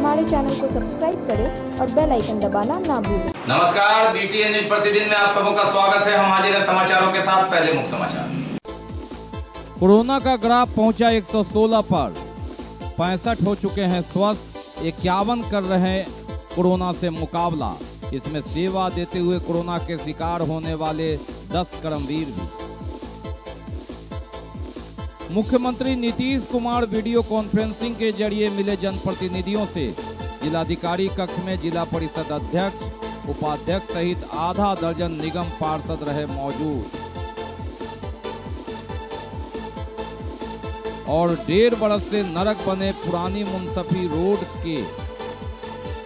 हमारे चैनल को सब्सक्राइब करें और बेल आइकन दबाना ना भूलें। नमस्कार, BTN न्यूज प्रतिदिन में आप सबों का स्वागत है। हम हाजिर हैं समाचारों के साथ। पहले मुख्य समाचार। कोरोना का ग्राफ पहुंचा 116 पर, 65 हो चुके हैं स्वस्थ, 51 कर रहे हैं कोरोना से मुकाबला। इसमें सेवा देते हुए कोरोना के शिकार होने वाले 10 कर्मवीर भी। मुख्यमंत्री नीतीश कुमार वीडियो कॉन्फ्रेंसिंग के जरिए मिले जनप्रतिनिधियों से। जिलाधिकारी कक्ष में जिला परिषद अध्यक्ष, उपाध्यक्ष सहित आधा दर्जन निगम पार्षद रहे मौजूद। और 1.5 बरस से नरक बने पुरानी मुंसफी रोड के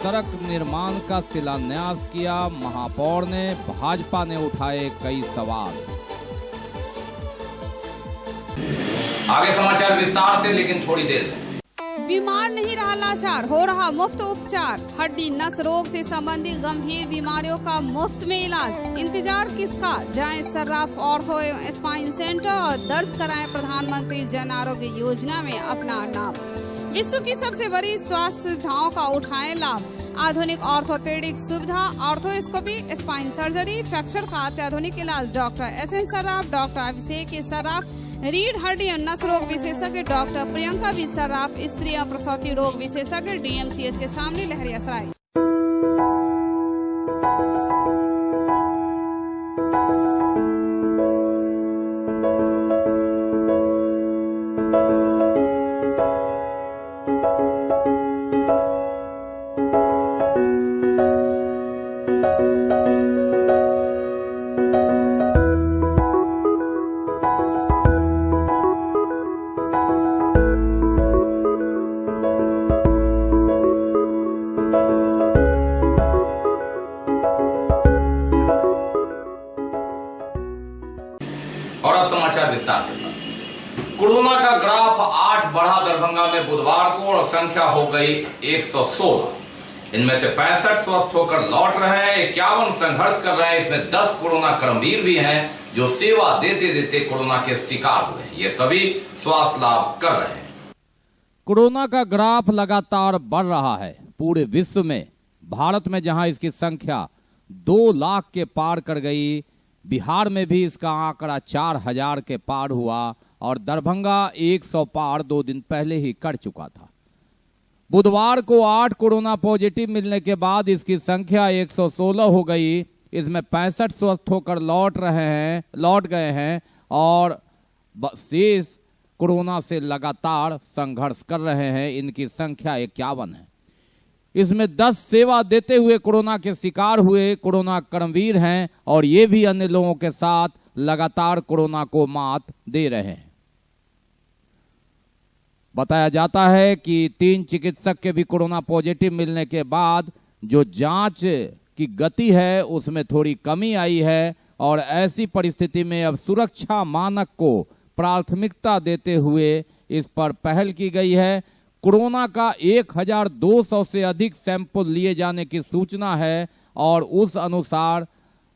सड़क निर्माण का शिलान्यास किया महापौर ने। भाजपा ने उठाए कई सवाल। आगे समाचार विस्तार से, लेकिन थोड़ी देर में। बीमार नहीं रहा लाचार, हो रहा मुफ्त उपचार। हड्डी नस रोग से संबंधित गंभीर बीमारियों का मुफ्त में इलाज। इंतजार किसका, जाएं सर्राफ ऑर्थो एवं स्पाइन सेंटर और दर्ज कराएं प्रधानमंत्री जन आरोग्य योजना में अपना नाम। विश्व की सबसे बड़ी स्वास्थ्य सुविधाओं का उठाएं लाभ। आधुनिक ऑर्थोपेडिक सुविधा, ऑर्थोस्कोपी, स्पाइन सर्जरी, फ्रैक्चर का अत्याधुनिक इलाज। डॉक्टर SN सर्राफ, डॉक्टर अभिषेक सर्राफ, रीढ़ हड्डी और नस रोग विशेषज्ञ डॉक्टर प्रियंका बी सर्राफ, स्त्री और प्रसूति रोग विशेषज्ञ DMCH के सामने लहरियासराय। और अब समाचार विस्तार के साथ। कोरोना का ग्राफ 8 बढ़ा दरभंगा में बुधवार को और संख्या हो गई 116। इनमें से 65 स्वस्थ होकर लौट रहे हैं, 51 संघर्ष कर रहे हैं। इसमें 10 कोरोना कर्मवीर भी हैं जो सेवा देते देते कोरोना के शिकार हुए हैं। ये सभी स्वास्थ्य लाभ कर रहे हैं। कोरोना का ग्राफ लगातार बढ़ रहा है पूरे विश्व में। भारत में जहां इसकी संख्या 2 लाख के पार कर गई, बिहार में भी इसका आंकड़ा 4000 के पार हुआ और दरभंगा 100 पार 2 दिन पहले ही कर चुका था। बुधवार को 8 कोरोना पॉजिटिव मिलने के बाद इसकी संख्या 116 हो गई। इसमें 65 स्वस्थ होकर लौट गए हैं और शेष कोरोना से लगातार संघर्ष कर रहे हैं। इनकी संख्या 51 है। इसमें 10 सेवा देते हुए कोरोना के शिकार हुए कोरोना कर्मवीर हैं और ये भी अन्य लोगों के साथ लगातार कोरोना को मात दे रहे हैं। बताया जाता है कि 3 चिकित्सक के भी कोरोना पॉजिटिव मिलने के बाद जो जांच की गति है उसमें थोड़ी कमी आई है और ऐसी परिस्थिति में अब सुरक्षा मानक को प्राथमिकता देते हुए इस पर पहल की गई है। कोरोना का 1200 से अधिक सैंपल लिए जाने की सूचना है और उस अनुसार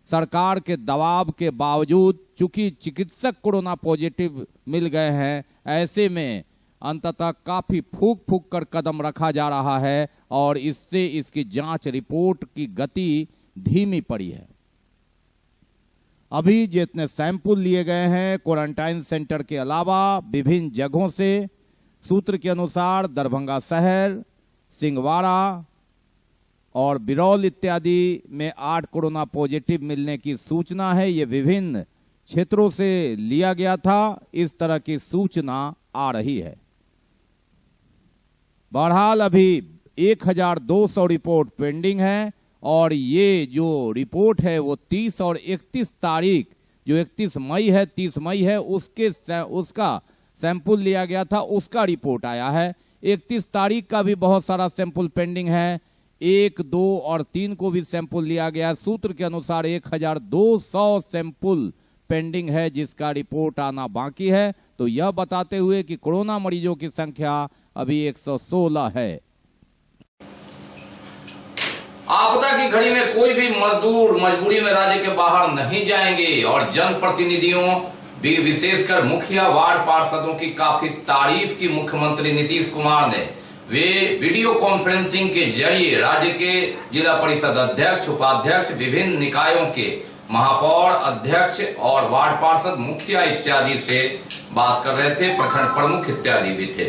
सरकार के दबाव के बावजूद चूंकि चिकित्सक कोरोना पॉजिटिव मिल गए हैं, ऐसे में अंततः काफी फूक कर कदम रखा जा रहा है और इससे इसकी जांच रिपोर्ट की गति धीमी पड़ी है। अभी जितने सैंपल लिए गए हैं क्वारंटाइन सेंटर के अलावा विभिन्न जगहों से, सूत्र के अनुसार दरभंगा शहर, सिंहवाड़ा और बिरौल इत्यादि में 8 कोरोना पॉजिटिव मिलने की सूचना है। ये विभिन्न क्षेत्रों से लिया गया था। इस तरह की सूचना आ रही है। बहरहाल अभी 1200 रिपोर्ट पेंडिंग है और ये जो रिपोर्ट है वो 30 और 31 तारीख, जो 31 मई है, 30 मई है, उसका सैंपल लिया गया था, उसका रिपोर्ट आया है। 31 तारीख का भी बहुत सारा सैंपल पेंडिंग है। 1, 2 और 3 को भी सैंपल लिया गया। सूत्र के अनुसार 1200 सैंपल पेंडिंग है जिसका रिपोर्ट आना बाकी है। तो यह बताते हुए कि कोरोना मरीजों की संख्या अभी 116 है। आपदा की घड़ी में कोई भी मजदूर मजबूरी में राज्य के बाहर नहीं जाएंगे और जनप्रतिनिधियों विशेषकर मुखिया वार्ड पार्षदों की काफी तारीफ की मुख्यमंत्री नीतीश कुमार ने। वे वीडियो कॉन्फ्रेंसिंग के जरिए राज्य के जिला परिषद अध्यक्ष, उपाध्यक्ष, विभिन्न निकायों के महापौर, अध्यक्ष और वार्ड पार्षद, मुखिया इत्यादि से बात कर रहे थे। प्रखंड प्रमुख इत्यादि भी थे।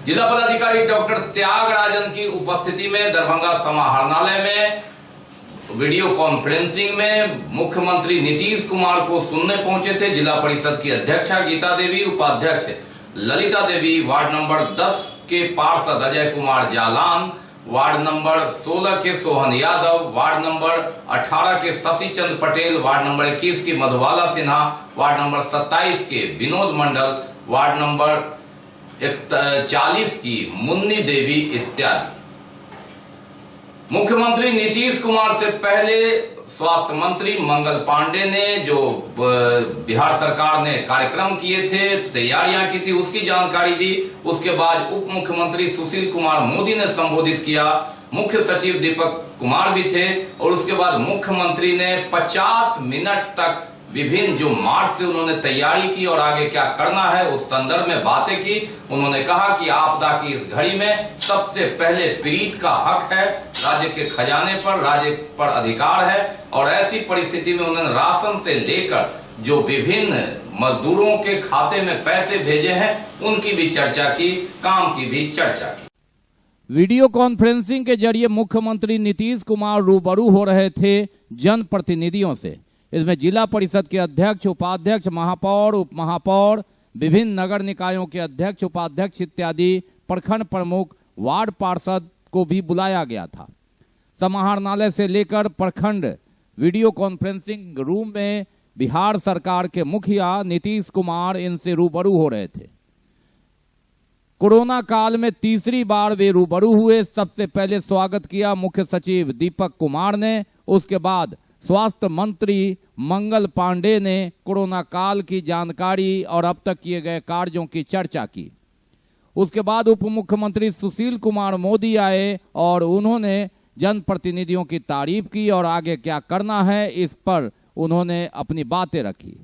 जिला पदाधिकारी डॉक्टर त्यागराजन की उपस्थिति में दरभंगा समाहरणालय में वीडियो कॉन्फ्रेंसिंग में मुख्यमंत्री नीतीश कुमार को सुनने पहुंचे थे। जिला परिषद की अध्यक्षा गीता देवी, उपाध्यक्ष ललिता देवी, वार्ड नंबर 10 के पार्षद अजय कुमार जालान, वार्ड नंबर 16 के सोहन यादव, वार्ड नंबर 18 के शशि चंद्र पटेल, वार्ड नंबर 21 की मधुबाला सिन्हा, वार्ड नंबर 27 के विनोद मंडल, वार्ड नंबर 40 की मुन्नी देवी इत्यादि। मुख्यमंत्री नीतीश कुमार से पहले स्वास्थ्य मंत्री मंगल पांडे ने जो बिहार सरकार ने कार्यक्रम किए थे, तैयारियां की थी, उसकी जानकारी दी। उसके बाद उप मुख्यमंत्री सुशील कुमार मोदी ने संबोधित किया। मुख्य सचिव दीपक कुमार भी थे और उसके बाद मुख्यमंत्री ने 50 मिनट तक विभिन्न जो मार्च से उन्होंने तैयारी की और आगे क्या करना है उस संदर्भ में बातें की। उन्होंने कहा कि आपदा की इस घड़ी में सबसे पहले पीड़ित का हक है, राज्य के खजाने पर, राज्य पर अधिकार है और ऐसी परिस्थिति में उन्होंने राशन से लेकर जो विभिन्न मजदूरों के खाते में पैसे भेजे हैं उनकी भी चर्चा की, काम की भी चर्चा की। वीडियो कॉन्फ्रेंसिंग के जरिए मुख्यमंत्री नीतीश कुमार रूबरू हो रहे थे जनप्रतिनिधियों से। इसमें जिला परिषद के अध्यक्ष, उपाध्यक्ष, महापौर, उप महापौर, विभिन्न नगर निकायों के अध्यक्ष, उपाध्यक्ष इत्यादि, प्रखंड प्रमुख, वार्ड पार्षद को भी बुलाया गया था। समाहरणालय से लेकर प्रखंड वीडियो कॉन्फ्रेंसिंग रूम में बिहार सरकार के मुखिया नीतीश कुमार इनसे रूबरू हो रहे थे। कोरोना काल में तीसरी बार वे रूबरू हुए। सबसे पहले स्वागत किया मुख्य सचिव दीपक कुमार ने, उसके बाद स्वास्थ्य मंत्री मंगल पांडे ने कोरोना काल की जानकारी और अब तक किए गए कार्यों की चर्चा की। उसके बाद उप मुख्यमंत्री सुशील कुमार मोदी आए और उन्होंने जनप्रतिनिधियों की तारीफ की और आगे क्या करना है इस पर उन्होंने अपनी बातें रखी।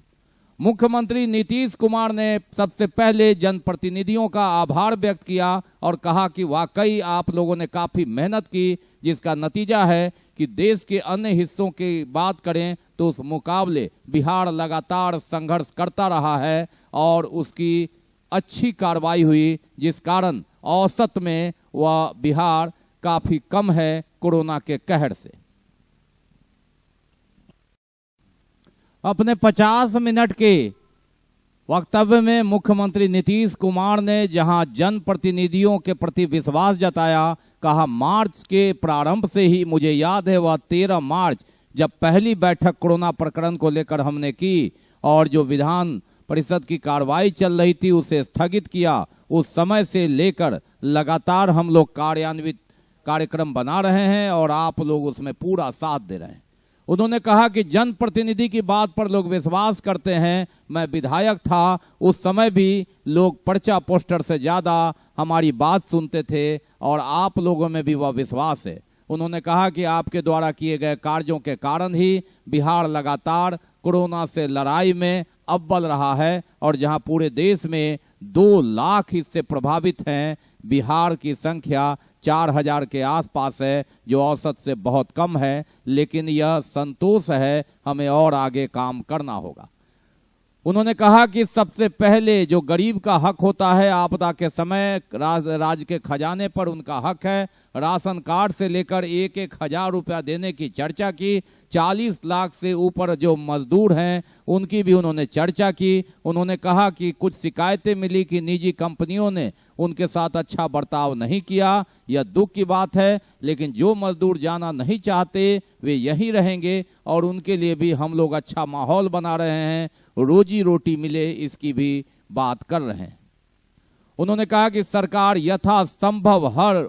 मुख्यमंत्री नीतीश कुमार ने सबसे पहले जनप्रतिनिधियों का आभार व्यक्त किया और कहा कि वाकई आप लोगों ने काफ़ी मेहनत की, जिसका नतीजा है कि देश के अन्य हिस्सों की बात करें तो उस मुकाबले बिहार लगातार संघर्ष करता रहा है और उसकी अच्छी कार्रवाई हुई, जिस कारण औसत में वह बिहार काफ़ी कम है कोरोना के कहर से। अपने 50 मिनट के वक्तव्य में मुख्यमंत्री नीतीश कुमार ने जहां जनप्रतिनिधियों के प्रति विश्वास जताया, कहा मार्च के प्रारंभ से ही मुझे याद है वह 13 मार्च जब पहली बैठक कोरोना प्रकरण को लेकर हमने की और जो विधान परिषद की कार्रवाई चल रही थी उसे स्थगित किया, उस समय से लेकर लगातार हम लोग कार्यान्वित कार्यक्रम बना रहे हैं और आप लोग उसमें पूरा साथ दे रहे हैं। उन्होंने कहा कि जनप्रतिनिधि की बात पर लोग विश्वास करते हैं। मैं विधायक था उस समय भी लोग पर्चा पोस्टर से ज़्यादा हमारी बात सुनते थे और आप लोगों में भी वह विश्वास है। उन्होंने कहा कि आपके द्वारा किए गए कार्यों के कारण ही बिहार लगातार कोरोना से लड़ाई में अव्वल रहा है और जहां पूरे देश में 2 लाख इससे प्रभावित हैं, बिहार की संख्या 4000 के आसपास है, जो औसत से बहुत कम है, लेकिन यह संतोष है, हमें और आगे काम करना होगा। उन्होंने कहा कि सबसे पहले जो गरीब का हक होता है आपदा के समय राज्य के खजाने पर उनका हक है। राशन कार्ड से लेकर 1-1 हजार रुपया देने की चर्चा की। 40 लाख से ऊपर जो मजदूर हैं उनकी भी उन्होंने चर्चा की। उन्होंने कहा कि कुछ शिकायतें मिली कि निजी कंपनियों ने उनके साथ अच्छा बर्ताव नहीं किया, यह दुख की बात है, लेकिन जो मजदूर जाना नहीं चाहते वे यहीं रहेंगे और उनके लिए भी हम लोग अच्छा माहौल बना रहे हैं, रोजी रोटी मिले इसकी भी बात कर रहे हैं। उन्होंने कहा कि सरकार यथासंभव हर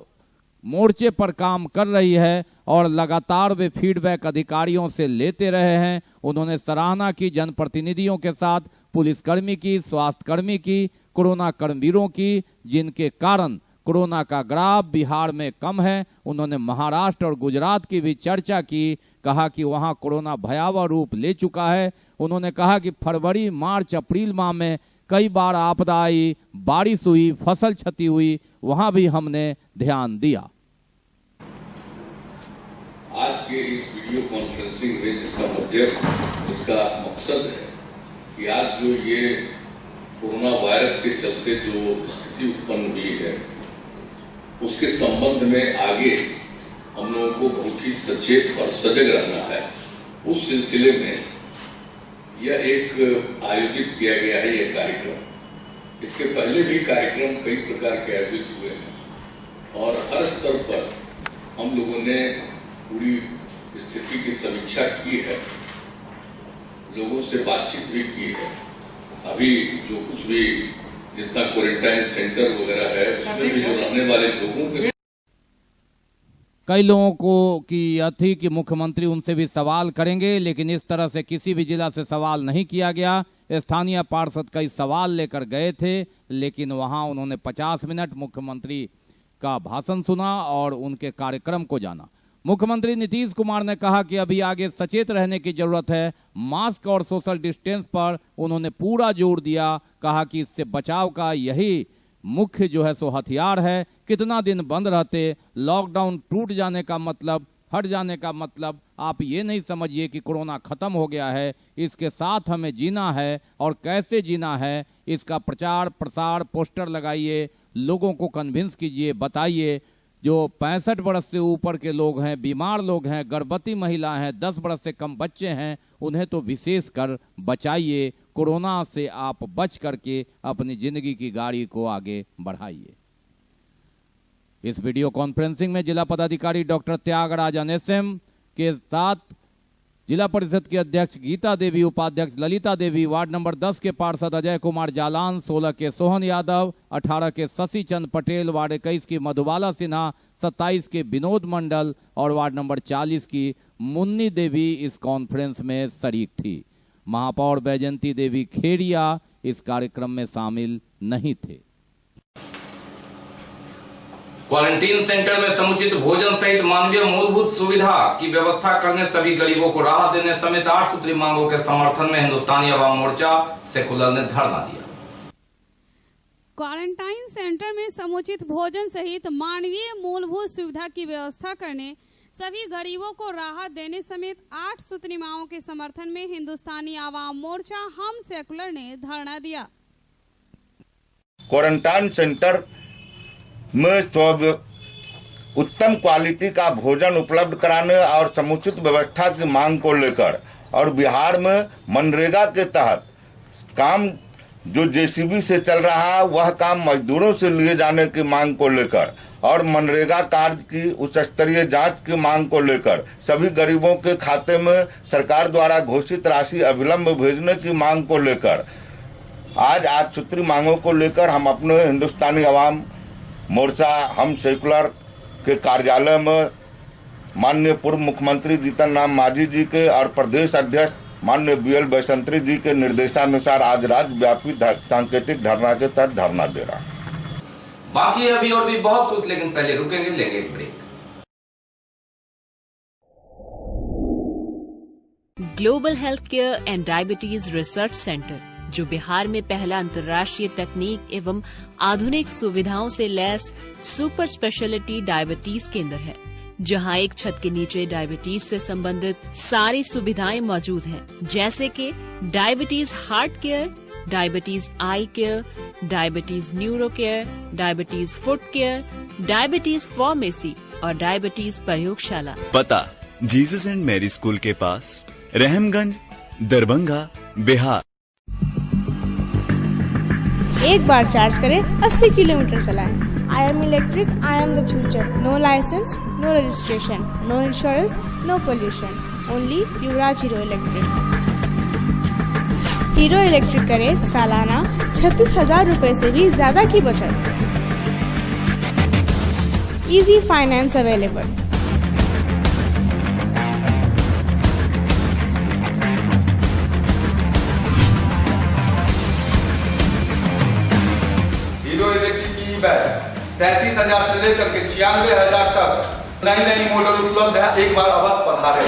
मोर्चे पर काम कर रही है और लगातार वे फीडबैक अधिकारियों से लेते रहे हैं। उन्होंने सराहना की जनप्रतिनिधियों के साथ, पुलिसकर्मी की, स्वास्थ्यकर्मी की, कोरोना कर्मवीरों की, जिनके कारण कोरोना का ग्राफ बिहार में कम है। उन्होंने महाराष्ट्र और गुजरात की भी चर्चा की, कहा कि वहां कोरोना भयावह रूप ले चुका है। उन्होंने कहा कि फरवरी, मार्च, अप्रैल माह में कई बार आपदा आई, बारिश हुई, फसल क्षति हुई, वहां भी हमने ध्यान दिया। आज के इस वीडियो कॉन्फ्रेंसिंग में जिसका मकसद है कि आज जो ये कोरोना वायरस के चलते जो स्थिति उत्पन्न हुई है उसके संबंध में आगे हम लोगों को बहुत ही सचेत और सजग रहना है। उस सिलसिले में यह एक आयोजित किया गया है यह कार्यक्रम। इसके पहले भी कार्यक्रम कई प्रकार के आयोजित हुए हैं और हर स्तर पर हम लोगों ने पूरी स्थिति की समीक्षा की है, लोगों से बातचीत भी की है। अभी जो कुछ भी जितना क्वारंटाइन सेंटर वगैरह है उसमें भी जो रहने वाले लोगों के कई लोगों को की यह थी कि मुख्यमंत्री उनसे भी सवाल करेंगे, लेकिन इस तरह से किसी भी जिला से सवाल नहीं किया गया। स्थानीय पार्षद कई सवाल लेकर गए थे, लेकिन वहां उन्होंने 50 मिनट मुख्यमंत्री का भाषण सुना और उनके कार्यक्रम को जाना। मुख्यमंत्री नीतीश कुमार ने कहा कि अभी आगे सचेत रहने की जरूरत है। मास्क और सोशल डिस्टेंस पर उन्होंने पूरा जोर दिया, कहा कि इससे बचाव का यही मुख्य जो है सो हथियार है। कितना दिन बंद रहते, लॉकडाउन टूट जाने का मतलब, हट जाने का मतलब आप ये नहीं समझिए कि कोरोना खत्म हो गया है। इसके साथ हमें जीना है और कैसे जीना है इसका प्रचार प्रसार, पोस्टर लगाइए, लोगों को कन्विंस कीजिए, बताइए। जो 65 वर्ष से ऊपर के लोग हैं, बीमार लोग हैं, गर्भवती महिला हैं, 10 वर्ष से कम बच्चे हैं, उन्हें तो विशेष कर बचाइए। कोरोना से आप बच करके अपनी जिंदगी की गाड़ी को आगे बढ़ाइए। इस वीडियो कॉन्फ्रेंसिंग में जिला पदाधिकारी डॉक्टर त्यागराजन एसएम के साथ जिला परिषद की अध्यक्ष गीता देवी, उपाध्यक्ष ललिता देवी, वार्ड नंबर 10 के पार्षद अजय कुमार जालान, 16 के सोहन यादव, 18 के शशि चंद पटेल, वार्ड 21 की मधुबाला सिन्हा, 27 के विनोद मंडल और वार्ड नंबर 40 की मुन्नी देवी इस कॉन्फ्रेंस में शरीक थी। महापौर बैजंती देवी खेड़िया इस कार्यक्रम में शामिल नहीं थे। क्वारंटीन सेंटर में समुचित भोजन सहित मानवीय मूलभूत सुविधा की व्यवस्था करने, सभी गरीबों को राहत देने समेत 8 सूत्री मांगों के समर्थन में हिंदुस्तानी अवाम मोर्चा सेकुलर ने धरना दिया। क्वारंटाइन सेंटर में समुचित भोजन सहित मानवीय मूलभूत सुविधा की व्यवस्था करने, सभी गरीबों को राहत देने समेत 8 सूत्री मांगों के समर्थन में हिंदुस्तानी आवाम मोर्चा हम सेकुलर ने धरना दिया। क्वारंटाइन सेंटर में उत्तम क्वालिटी का भोजन उपलब्ध कराने और समुचित व्यवस्था की मांग को लेकर और बिहार में मनरेगा के तहत काम जो जेसीबी से चल रहा है वह काम मजदूरों से लिए जाने की मांग को लेकर और मनरेगा कार्य की उच्च स्तरीय जांच की मांग को लेकर सभी गरीबों के खाते में सरकार द्वारा घोषित राशि अविलंब भेजने की मांग को लेकर आज 8 सूत्री मांगों को लेकर हम अपने हिंदुस्तानी अवाम मोर्चा हम सेकुलर के कार्यालय में माननीय पूर्व मुख्यमंत्री जीतन राम मांझी जी के और प्रदेश अध्यक्ष माननीय बीएल बैसंत्री जी के निर्देशानुसार आज राज्यव्यापी सांकेतिक धरना के तहत धरना दे रहा है। बाकी है अभी और भी बहुत कुछ, लेकिन पहले रुकेंगे, लेंगे एक break. Global health care and diabetes research centre, जो बिहार में पहला अंतर्राष्ट्रीय तकनीक एवं आधुनिक सुविधाओं से लैस सुपर स्पेशलिटी डायबिटीज केंद्र है, जहां एक छत के नीचे डायबिटीज से संबंधित सारी सुविधाएं मौजूद हैं, जैसे कि diabetes heart care, diabetes eye care, diabetes neuro care, diabetes foot care, diabetes pharmacy और डायबिटीज प्रयोगशाला। पता जीसस एंड मैरी स्कूल के पास, रहमगंज, दरभंगा, बिहार। एक बार चार्ज करें, 80 किलोमीटर चलाएं। I am electric, I am the future. No license, no registration, no insurance, no pollution. Only Yuvraj Hero electric. Hero electric करें सालाना 36,000 रुपए से भी ज्यादा की बचत। Easy finance available. Hero electric की बैग 37,000 से लेकर के 96,000 तक नई नई मॉडल उपलब्ध है। एक बार अवश्य पधारें।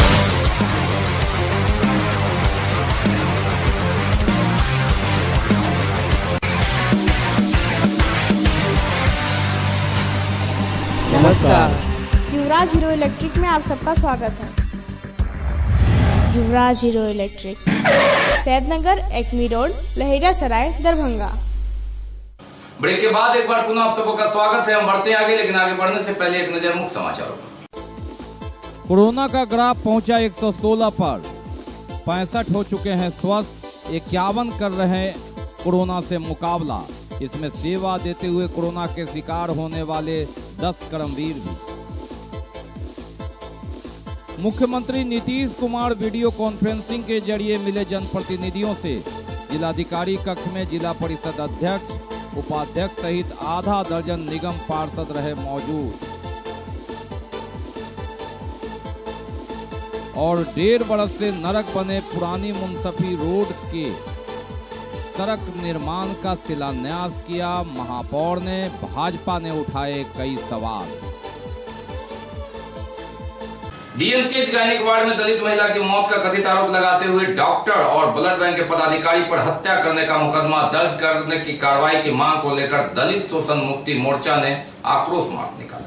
नमस्कार। युवराज हीरो इलेक्ट्रिक में आप सबका स्वागत है। Yuvraj Hero Electric, Saidnagar, Acme Road, Laheriasarai, Darbhanga. Break के बाद एक बार पुनः आप सबका स्वागत है। हम बढ़ते हैं आगे, लेकिन आगे बढ़ने से पहले एक नजर मुख्य समाचारों पर। कोरोना का ग्राफ पहुंचा 116 पर, 65 हो चुके हैं स्वस्थ, 51 कर रहे हैं कोरोना से मुकाबला। इसमें सेवा देते हुए कोरोना के शिकार होने वाले 10 कर्मवीर भी। मुख्यमंत्री नीतीश कुमार वीडियो कॉन्फ्रेंसिंग के जरिए मिले जनप्रतिनिधियों से। जिलाधिकारी कक्ष में जिला परिषद अध्यक्ष, उपाध्यक्ष सहित आधा दर्जन निगम पार्षद रहे मौजूद। और 1.5 बरस से नरक बने पुरानी मुंसफी रोड के सड़क निर्माण का शिलान्यास किया महापौर ने। भाजपा ने उठाए कई सवाल। डीएमसीएच गायनिक वार्ड में दलित महिला की मौत का कथित आरोप लगाते हुए डॉक्टर और ब्लड बैंक के पदाधिकारी पर हत्या करने का मुकदमा दर्ज करने की कार्रवाई की मांग को लेकर दलित शोषण मुक्ति मोर्चा ने आक्रोश मार्च निकाला।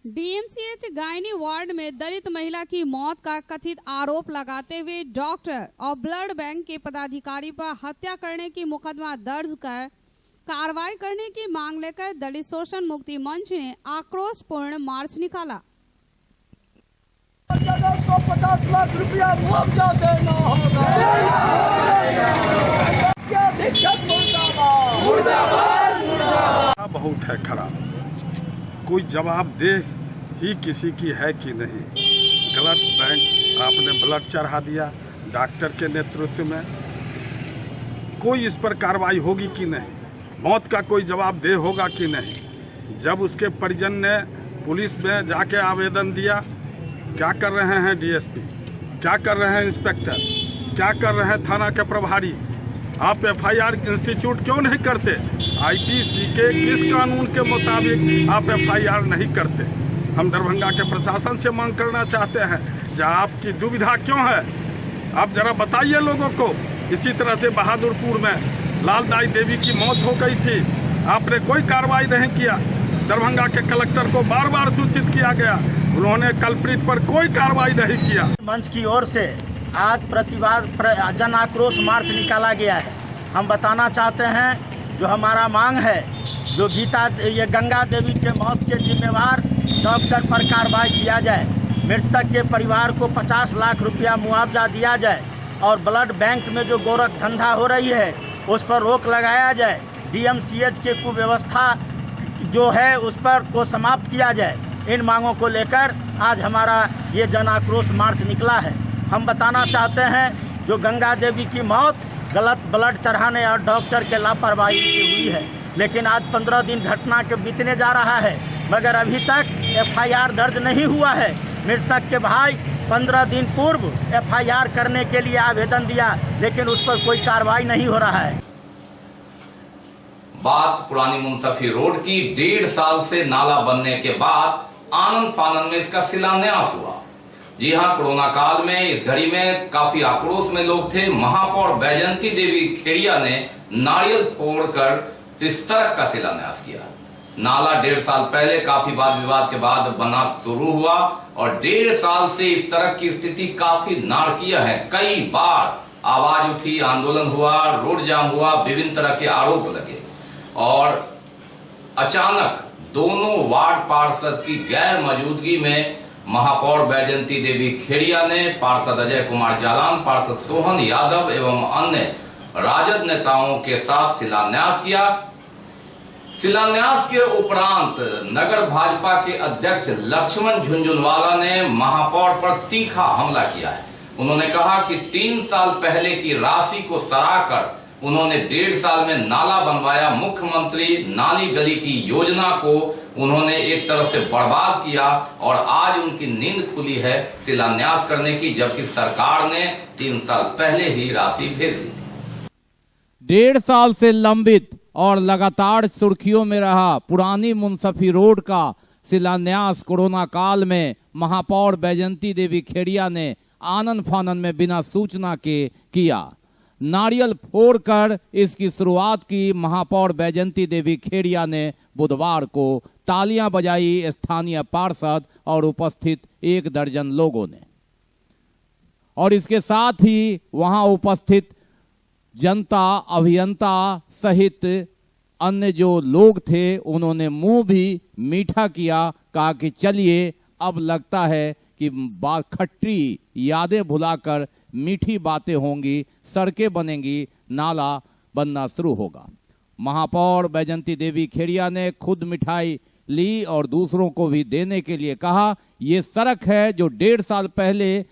डीएमसीएच गायनी वार्ड में दलित महिला की मौत का कथित आरोप लगाते हुए डॉक्टर और ब्लड बैंक के पदाधिकारी पर हत्या करने की मुकदमा दर्ज कर कार्रवाई करने की मांग लेकर दलित शोषण मुक्ति मंच ने आक्रोशपूर्ण मार्च निकाला। 50 लाख रुपया मुआवजा देना होगा। बहुत है खराब, कोई जवाबदेह ही किसी की है कि नहीं। गलत बैंक आपने ब्लड चढ़ा दिया डॉक्टर के नेतृत्व में, कोई इस पर कार्रवाई होगी कि नहीं? मौत का कोई जवाबदेह होगा कि नहीं? जब उसके परिजन ने पुलिस में जाके आवेदन दिया, क्या कर रहे हैं डीएसपी, क्या कर रहे हैं इंस्पेक्टर, क्या कर रहे हैं थाना के प्रभारी? आप एफआईआर इंस्टीट्यूट क्यों नहीं करते? आईपीसी के किस कानून के मुताबिक आप एफआईआर नहीं करते? हम दरभंगा के प्रशासन से मांग करना चाहते हैं, जहाँ आपकी दुविधा क्यों है आप जरा बताइए लोगों को। इसी तरह से बहादुरपुर में लालदाई देवी की मौत हो गई थी, आपने कोई कार्रवाई नहीं किया। दरभंगा के कलेक्टर को बार बार सूचित किया गया, उन्होंने कल्प्रिट पर कोई कार्रवाई नहीं किया। मंच की ओर से आज प्रतिवाद जन आक्रोश मार्च निकाला गया है। हम बताना चाहते हैं जो हमारा मांग है, जो ये गंगा देवी के मौत के जिम्मेवार डॉक्टर पर कार्रवाई किया जाए, मृतक के परिवार को 50 लाख रुपया मुआवजा दिया जाए और ब्लड बैंक में जो गोरख धंधा हो रही है उस पर रोक लगाया जाए। डीएमसीएच के कुव्यवस्था जो है उस पर को समाप्त किया जाए। इन मांगों को लेकर आज हमारा ये जन आक्रोश मार्च निकला है। हम बताना चाहते हैं जो गंगा देवी की मौत गलत ब्लड चढ़ाने और डॉक्टर के लापरवाही से हुई है, लेकिन आज 15 दिन घटना के बीतने जा रहा है मगर अभी तक एफआईआर दर्ज नहीं हुआ है। मृतक के भाई 15 दिन पूर्व एफआईआर करने के लिए आवेदन दिया, लेकिन उस पर कोई कार्रवाई नहीं हो रहा है। बात पुरानी मुंसफी रोड की। 1.5 साल से नाला बनने के बाद आनंद फानंद में इसका शिलान्यास हुआ। जी हां, कोरोना काल में इस घड़ी में काफी आक्रोश में लोग थे। महापौर बैजंती देवी खेड़िया ने नारियल फोड़कर इस सड़क का शिलान्यास किया। नाला 1.5 साल पहले काफी वाद विवाद के बाद बनना शुरू हुआ और 1.5 साल से इस सड़क की स्थिति काफी नारकीय है। कई बार आवाज उठी, आंदोलन हुआ, रोड जाम हुआ, विभिन्न तरह के आरोप लगे और अचानक दोनों वार्ड पार्षद की गैर मौजूदगी में महापौर बैजंती देवी खेड़िया ने पार्षद अजय कुमार जालान, पार्षद सोहन यादव एवं अन्य राजद नेताओं के साथ शिलान्यास किया। शिलान्यास के उपरांत नगर भाजपा के अध्यक्ष लक्ष्मण झुंझुनवाला ने महापौर पर तीखा हमला किया है। उन्होंने कहा कि 3 साल पहले की राशि को सराहकर उन्होंने 1.5 साल में नाला बनवाया। मुख्यमंत्री नाली गली की योजना को उन्होंने एक तरह से बर्बाद किया और आज उनकी नींद खुली है शिलान्यास करने की, जबकि सरकार ने 3 साल पहले ही राशि भेज दी थी। 1.5 साल से लंबित और लगातार सुर्खियों में रहा पुरानी मुंसफी रोड का शिलान्यास कोरोना काल में महापौर बैजंती देवी खेड़िया ने आनन फानन में बिना सूचना के किया। नारियल फोड़कर इसकी शुरुआत की महापौर बैजंती देवी खेड़िया ने बुधवार को। तालियां बजाई स्थानीय पार्षद और उपस्थित 1 दर्जन लोगों ने, और इसके साथ ही वहां उपस्थित जनता, अभियंता सहित अन्य जो लोग थे उन्होंने मुंह भी मीठा किया। कहा कि चलिए अब लगता है कि खट्टी यादें भुलाकर मीठी बातें होंगी, सड़कें बनेंगी, नाला बनना शुरू होगा। महापौर बैजंती देवी खेड़िया ने खुद मिठाई ली और दूसरों को भी देने के लिए कहा। ये सड़क है जो 1.5 साल पहले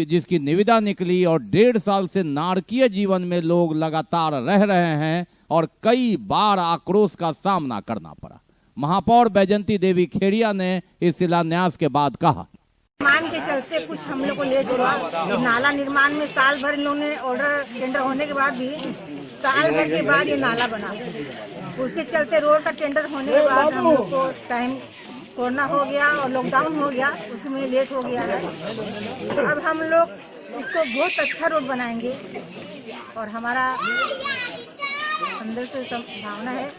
जिसकी निविदा निकली और 1.5 साल से नारकीय जीवन में लोग लगातार रह रहे हैं और कई बार आक्रोश का सामना करना पड़ा। महापौर बैजंती देवी खेड़िया ने इस शिलान्यास के बाद कहा, निर्माण के चलते कुछ हम लोग को लेट हुआ। नाला निर्माण में साल भर इन्होंने ऑर्डर टेंडर होने के बाद भी साल भर के बाद ये नाला बना, उसके चलते रोड का टेंडर होने के बाद हम लोग को टाइम कोरोना हो गया और लॉकडाउन हो गया, उसमें लेट हो गया है। अब हम लोग इसको बहुत अच्छा रोड बनाएंगे और हमारा अंदर से भावना है।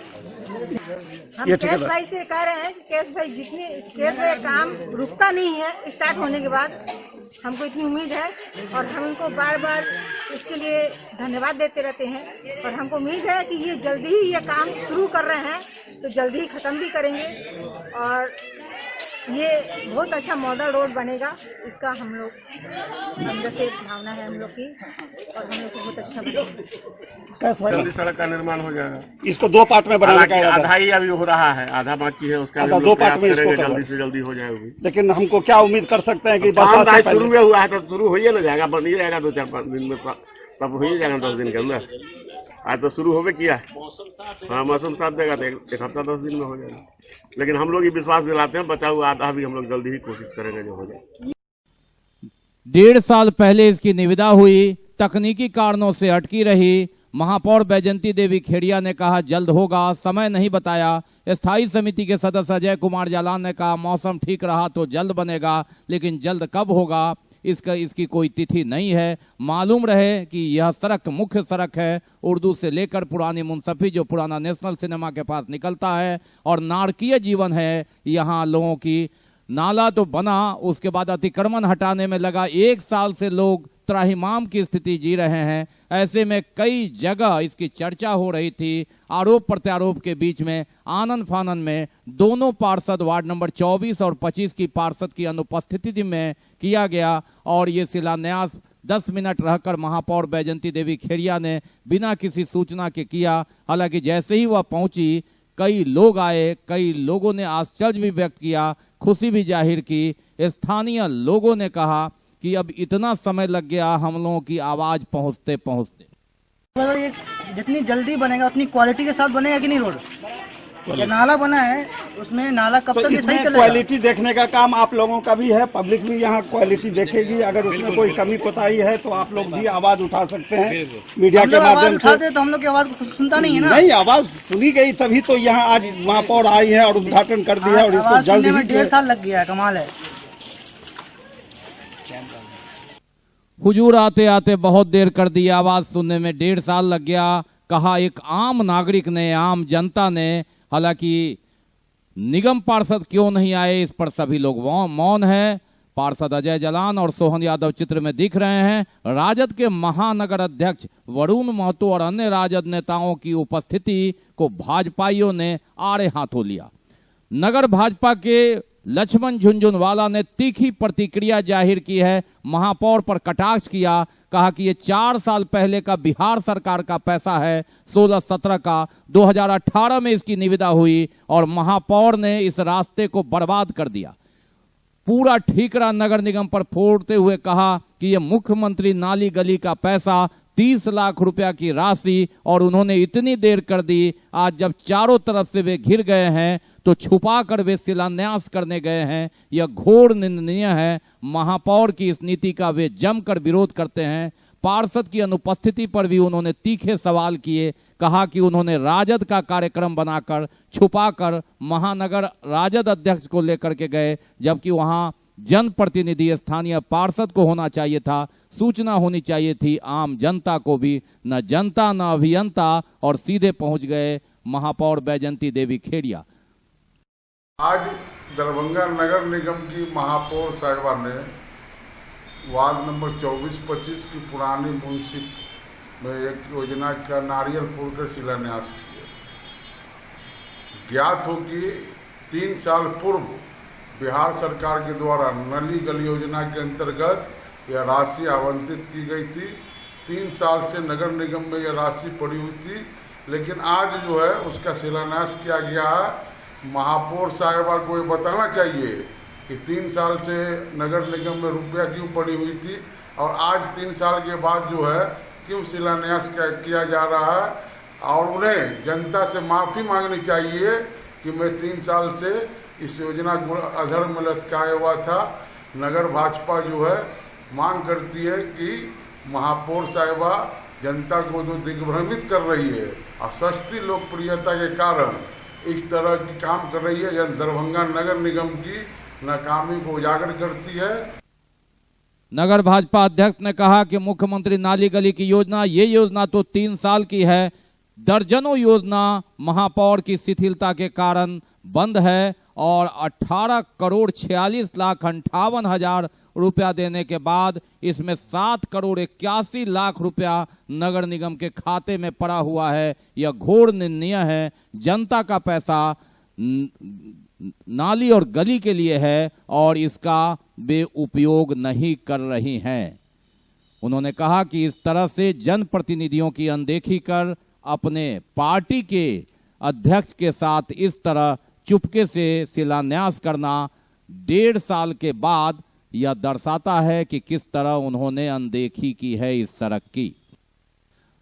हम कैश भाई से कह रहे हैं कि कैश भाई जितनी कैश भाई काम रुकता नहीं है, स्टार्ट होने के बाद हमको इतनी उम्मीद है और हम इनको बार बार इसके लिए धन्यवाद देते रहते हैं। और हमको उम्मीद है कि ये जल्दी ही ये काम शुरू कर रहे हैं तो जल्दी ही खत्म भी करेंगे और ये बहुत अच्छा मॉडल रोड बनेगा। इसका हम लोग अंदर से भावना है हम लोग की और हम लोग को बहुत अच्छा बनेगा। जल्दी सड़क का निर्माण हो जाएगा। इसको 2 पार्ट में बनाने का आधा ही अभी हो रहा है, आधा बाकी है, उसका 2 पार्ट में इसको जल्दी से जल्दी हो जाएगी। लेकिन हमको क्या उम्मीद कर सकते हैं कि शुरू में हुआ है तो शुरू हो ही ना जाएगा, बन ही जाएगा 2-4 दिन में, तब हो ही जाएगा 10 दिन के अंदर। आज तो शुरू होवे किया, हाँ मौसम साथ देगा तो 1 हफ्ता 10 दिन में हो जाएगा। लेकिन हम लोग ये विश्वास दिलाते हैं बचा हुआ आधा भी हम लोग जल्दी ही कोशिश करेंगे जो हो जाए। 1.5 साल पहले इसकी निविदा हुई, तकनीकी कारणों से अटकी रही। महापौर बैजंती देवी खेड़िया ने कहा जल्द होगा, समय नहीं बताया। स्थायी समिति के सदस्य अजय कुमार जालान ने कहा मौसम ठीक रहा तो जल्द बनेगा, लेकिन जल्द कब होगा इसकी कोई तिथि नहीं है। मालूम रहे कि यह सड़क मुख्य सड़क है, उर्दू से लेकर पुरानी मुंसफी जो पुराना नेशनल सिनेमा के पास निकलता है, और नारकीय जीवन है यहाँ लोगों की। नाला तो बना, उसके बाद अतिक्रमण हटाने में लगा 1 साल से लोग त्राहिमाम की स्थिति जी रहे हैं। ऐसे में कई जगह इसकी चर्चा हो रही थी। आरोप प्रत्यारोप के बीच में आनन फानन में दोनों पार्षद वार्ड नंबर 24 और 25 की पार्षद की अनुपस्थिति में किया गया और ये शिलान्यास 10 मिनट रहकर महापौर बैजंती देवी खेड़िया ने बिना किसी सूचना के किया। हालांकि जैसे ही वह पहुंची कई लोग आए, कई लोगों ने आश्चर्य भी व्यक्त किया, खुशी भी जाहिर की। स्थानीय लोगों ने कहा कि अब इतना समय लग गया हम लोगों की आवाज पहुंचते पहुंचते। मतलब ये जितनी जल्दी बनेगा उतनी क्वालिटी के साथ बनेगा कि नहीं रोड? ये नाला बना है उसमें नाला कब तक सही चलेगा? क्वालिटी देखने का काम आप लोगों का भी है, पब्लिक भी यहाँ क्वालिटी देखेगी। अगर उसमें कोई कमी कोताही है तो आप लोग भी आवाज उठा सकते हैं मीडिया के माध्यम से। तो हम लोग की आवाज सुनता नहीं है ना? नहीं, आवाज सुनी गई तभी तो यहाँ आज महापौर आई है और उद्घाटन कर दिया और इसको जल्द ही 1.5 साल लग गया है। कमाल है। हुजूर आते आते बहुत देर कर दी, आवाज सुनने में 1.5 साल लग गया, कहा एक आम नागरिक ने, आम जनता ने। हालांकि निगम पार्षद क्यों नहीं आए इस पर सभी लोग मौन है। पार्षद अजय जालान और सोहन यादव चित्र में दिख रहे हैं। राजद के महानगर अध्यक्ष वरुण महतो और अन्य राजद नेताओं की उपस्थिति को भाजपाइयों ने आड़े हाथों लिया। नगर भाजपा के लक्ष्मण झुंझुनवाला ने तीखी प्रतिक्रिया जाहिर की है, महापौर पर कटाक्ष किया, कहा कि ये 4 साल पहले का बिहार सरकार का पैसा है, 16-17 का। 2018 में इसकी निविदा हुई और महापौर ने इस रास्ते को बर्बाद कर दिया। पूरा ठीकरा नगर निगम पर फोड़ते हुए कहा कि ये मुख्यमंत्री नाली गली का पैसा, 30 लाख रुपया की राशि, और उन्होंने इतनी देर कर दी। आज जब चारों तरफ से वे घिर गए हैं तो छुपा कर वे शिलान्यास करने गए हैं। यह घोर निंदनीय है। महापौर की इस नीति का वे जमकर विरोध करते हैं। पार्षद की अनुपस्थिति पर भी उन्होंने तीखे सवाल किए, कहा कि उन्होंने राजद का कार्यक्रम बनाकर छुपाकर महानगर राजद अध्यक्ष को लेकर के गए, जबकि वहां जनप्रतिनिधि स्थानीय पार्षद को होना चाहिए था, सूचना होनी चाहिए थी आम जनता को भी। न जनता न अभियंता और सीधे पहुंच गए महापौर बैजंती देवी खेड़िया। आज दरभंगा नगर निगम की महापौर साहिबा ने वार्ड नंबर 24-25 की पुरानी मुंसिप में एक योजना का नारियल फोड़कर शिलान्यास किया। ज्ञात हो कि 3 साल पूर्व बिहार सरकार के द्वारा नली गली योजना के अंतर्गत यह राशि आवंटित की गई थी। 3 साल से नगर निगम में यह राशि पड़ी हुई थी, लेकिन आज जो है उसका शिलान्यास किया गया है। महापौर साहिबा को ये बताना चाहिए कि 3 साल से नगर निगम में रुपया क्यों पड़ी हुई थी और आज 3 साल के बाद जो है क्यों शिलान्यास किया जा रहा है, और उन्हें जनता से माफ़ी मांगनी चाहिए कि मैं 3 साल से इस योजना को अधर में लटकाया हुआ था। नगर भाजपा जो है मांग करती है कि महापौर साहिबा जनता को जो दिग्भ्रमित कर रही है और सस्ती लोकप्रियता के कारण इस तरह की काम कर रही है, यह दरभंगा नगर निगम की नाकामी को उजागर करती है। नगर भाजपा अध्यक्ष ने कहा कि मुख्यमंत्री नाली गली की योजना, ये योजना तो 3 साल की है, दर्जनों योजना महापौर की शिथिलता के कारण बंद है और 18 करोड़ 46 लाख 58 हजार रुपया देने के बाद इसमें 7 करोड़ 81 लाख रुपया नगर निगम के खाते में पड़ा हुआ है। यह घोर निंदनीय है। जनता का पैसा नाली और गली के लिए है और इसका वे उपयोग नहीं कर रही हैं। उन्होंने कहा कि इस तरह से जनप्रतिनिधियों की अनदेखी कर अपने पार्टी के अध्यक्ष के साथ इस तरह चुपके से शिलान्यास करना 1.5 साल के बाद यह दर्शाता है कि किस तरह उन्होंने अनदेखी की है इस सड़क की।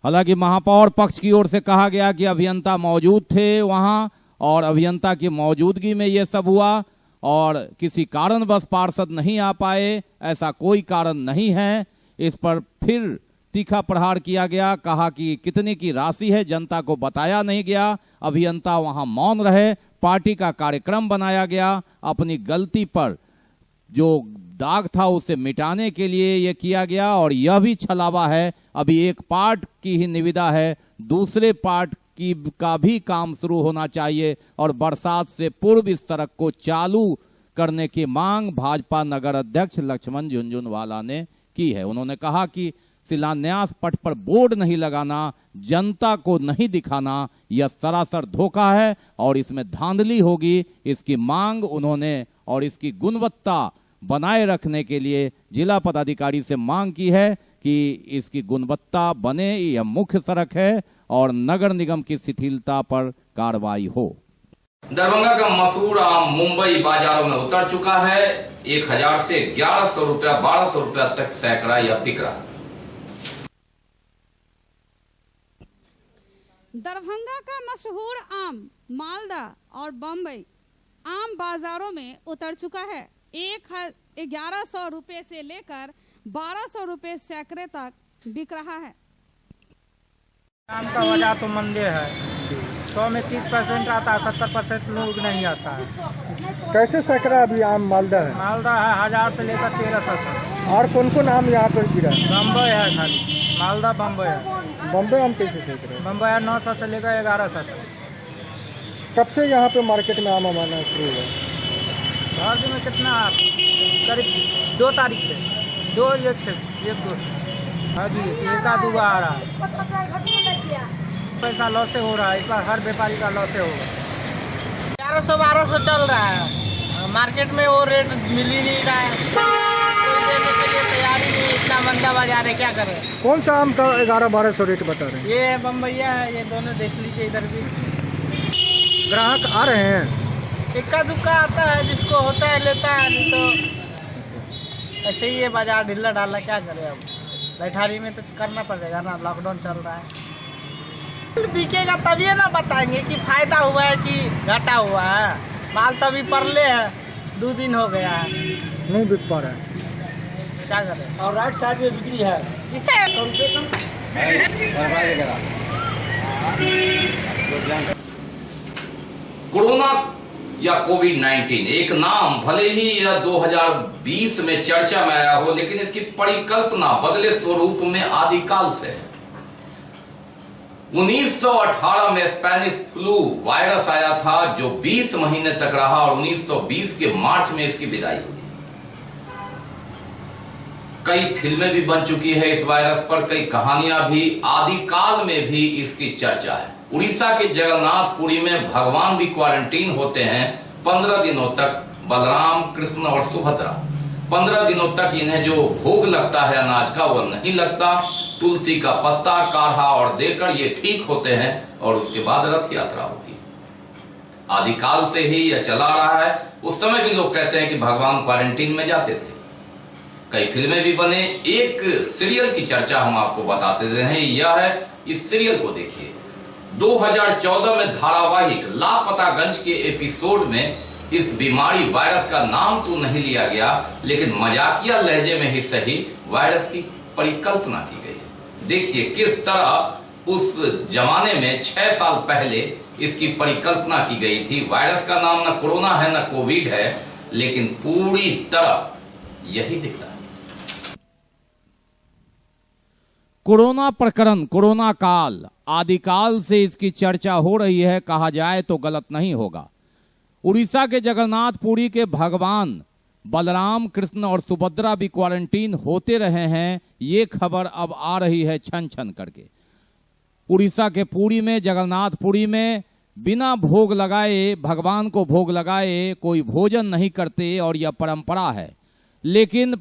हालांकि महापौर पक्ष की ओर से कहा गया कि अभियंता मौजूद थे वहां और अभियंता की मौजूदगी में यह सब हुआ और किसी कारणवश पार्षद नहीं आ पाए, ऐसा कोई कारण नहीं है। इस पर फिर तीखा प्रहार किया गया, कहा कि कितने की राशि है जनता को बताया नहीं गया, अभियंता वहां मौन रहे, पार्टी का कार्यक्रम बनाया गया, अपनी गलती पर जो दाग था उसे मिटाने के लिए यह किया गया और यह भी छलावा है। अभी एक पार्ट की ही निविदा है, दूसरे पार्ट का भी काम शुरू होना चाहिए और बरसात से पूर्व इस सड़क को चालू करने की मांग भाजपा नगर अध्यक्ष लक्ष्मण झुनझुनवाला ने की है। उन्होंने कहा कि शिलान्यास पट पर बोर्ड नहीं लगाना, जनता को नहीं दिखाना, यह सरासर धोखा है और इसमें धांधली होगी। इसकी मांग उन्होंने और इसकी गुणवत्ता बनाए रखने के लिए जिला पदाधिकारी से मांग की है कि इसकी गुणवत्ता बने, यह मुख्य सड़क है और नगर निगम की शिथिलता पर कार्रवाई हो। दरभंगा का मशहूर आम मुंबई बाजारों में उतर चुका है। 1000 से 1100 रुपया 1200 रुपया तक सैकड़ा या बिक रहा। दरभंगा का मशहूर आम मालदा और बम्बई आम बाजारों में उतर चुका है। 1100 रुपए से लेकर 1200 रुपए सैकड़े तक बिक रहा है। आम का वजह तो मंदे है, 100 में 30% आता है, 70% लोग नहीं आता है। कैसे सैकड़ा अभी आम मालदा है? मालदा है 1000 से लेकर 1300 तक। और कौन कौन आम यहाँ पर गिरा? बम्बई है खाली, मालदा बम्बई है। बम्बई आम कैसे सैकड़ा? बम्बई है 900 से लेकर 1100 तक। कब से यहाँ पे मार्केट में आम आना शुरू हुआ? भारत में कितना करीब 2 तारीख से 1-2 हाँ जी, 1-2 आ रहा है। पैसा लॉस से हो रहा है, इस बार हर व्यापारी का लॉस से होगा। 1100-1200 चल रहा है, मार्केट में वो रेट मिल ही नहीं रहा है, कोई देने के लिए तैयारी नहीं, इतना मंदा बाजार है, क्या करें। कौन सा आम का 1100-1200 रेट बता रहे हैं? ये है बम्बैया है, ये दोनों देख लीजिए इधर भी। ग्राहक आ रहे हैं, इक्का दुक्का आता है, जिसको होता है लेता है, नहीं तो ऐसे ही ये बाजार ढीला ढाला, क्या करें अब। बैठारी में तो करना पड़ेगा ना, लॉकडाउन चल रहा है। बिकेगा तभी ना बताएंगे कि फायदा हुआ है कि घाटा हुआ है। माल तभी परले है, 2 दिन हो गया है, नहीं बिक पा रहा है, क्या करें। और राइट साइड में बिक्री है। कोरोना या कोविड-19। एक नाम भले ही यह 2020 में चर्चा में आया हो, लेकिन इसकी परिकल्पना बदले स्वरूप में आदिकाल से है। 1918 में स्पेनिश फ्लू वायरस आया था जो 20 महीने तक रहा और 1920 के मार्च में इसकी विदाई हुई। कई फिल्में भी बन चुकी है इस वायरस पर, कई कहानियां भी। आदिकाल में भी इसकी चर्चा है। उड़ीसा के जगन्नाथपुरी में भगवान भी क्वारंटीन होते हैं 15 दिनों तक। बलराम, कृष्ण और सुभद्रा 15 दिनों तक इन्हें जो भोग लगता है अनाज का वह नहीं लगता। तुलसी का पत्ता, काढ़ा और देकर ये ठीक होते हैं और उसके बाद रथ यात्रा होती है। आदिकाल से ही यह चला रहा है। उस समय भी लोग कहते हैं कि भगवान क्वारंटीन में जाते थे। कई फिल्में भी बने। एक सीरियल की चर्चा हम आपको बताते रहे हैं, यह है, इस सीरियल को देखिए। 2014 में धारावाहिक लापतागंज के एपिसोड में इस बीमारी वायरस का नाम तो नहीं लिया गया, लेकिन मजाकिया लहजे में ही सही वायरस की परिकल्पना की गई। देखिए किस तरह उस जमाने में 6 साल पहले इसकी परिकल्पना की गई थी। वायरस का नाम न कोरोना है न कोविड है, लेकिन पूरी तरह यही दिखता है। कोरोना प्रकरण, कोरोना काल, आदिकाल से इसकी चर्चा हो रही है, कहा जाए तो गलत नहीं होगा। उड़ीसा के जगन्नाथपुरी के भगवान बलराम, कृष्ण और सुभद्रा भी क्वारंटीन होते रहे हैं। ये खबर अब आ रही है छन छन करके। उड़ीसा के पुरी में, जगन्नाथपुरी में बिना भोग लगाए, भगवान को भोग लगाए कोई भोजन नहीं करते और यह परंपरा है। लेकिन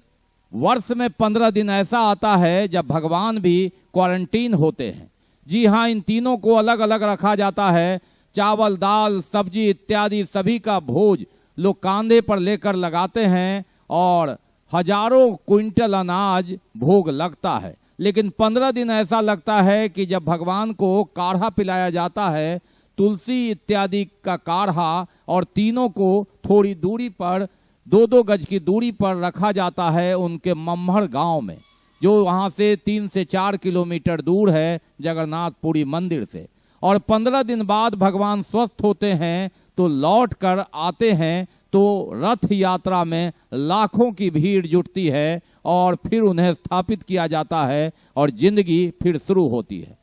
वर्ष में 15 दिन ऐसा आता है जब भगवान भी क्वारंटीन होते हैं। जी हाँ, इन तीनों को अलग अलग रखा जाता है। चावल, दाल, सब्जी इत्यादि सभी का भोज लोग कांधे पर लेकर लगाते हैं और हजारों क्विंटल अनाज भोग लगता है। लेकिन 15 दिन ऐसा लगता है कि जब भगवान को काढ़ा पिलाया जाता है, तुलसी इत्यादि का काढ़ा, और तीनों को थोड़ी दूरी पर, 2-2 गज की दूरी पर रखा जाता है उनके मम्हर गांव में, जो वहां से 3 से 4 किलोमीटर दूर है जगन्नाथपुरी मंदिर से। और 15 दिन बाद भगवान स्वस्थ होते हैं तो लौट कर आते हैं, तो रथ यात्रा में लाखों की भीड़ जुटती है और फिर उन्हें स्थापित किया जाता है और जिंदगी फिर शुरू होती है।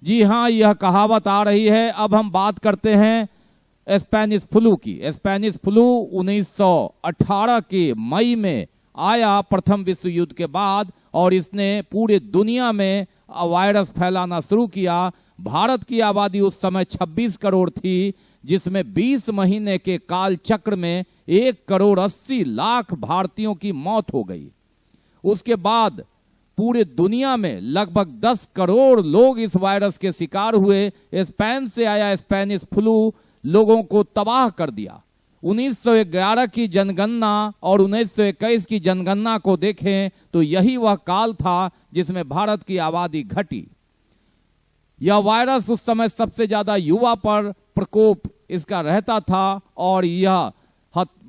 जी हाँ, यह कहावत आ रही है। अब हम बात करते हैं स्पेनिश फ्लू की। स्पेनिश फ्लू 1918 के मई में आया प्रथम विश्व युद्ध के बाद, और इसने पूरे दुनिया में वायरस फैलाना शुरू किया। भारत की आबादी उस समय 26 करोड़ थी, जिसमें 20 महीने के काल चक्र में 1,80,00,000 भारतीयों की मौत हो गई। उसके बाद पूरे दुनिया में लगभग 10 करोड़ लोग इस वायरस के शिकार हुए। स्पेन से आया स्पेनिश फ्लू लोगों को तबाह कर दिया। 1911 की जनगणना और 1921 की जनगणना को देखें तो यही वह काल था जिसमें भारत की आबादी घटी। यह वायरस उस समय सबसे ज्यादा युवा पर प्रकोप इसका रहता था और यह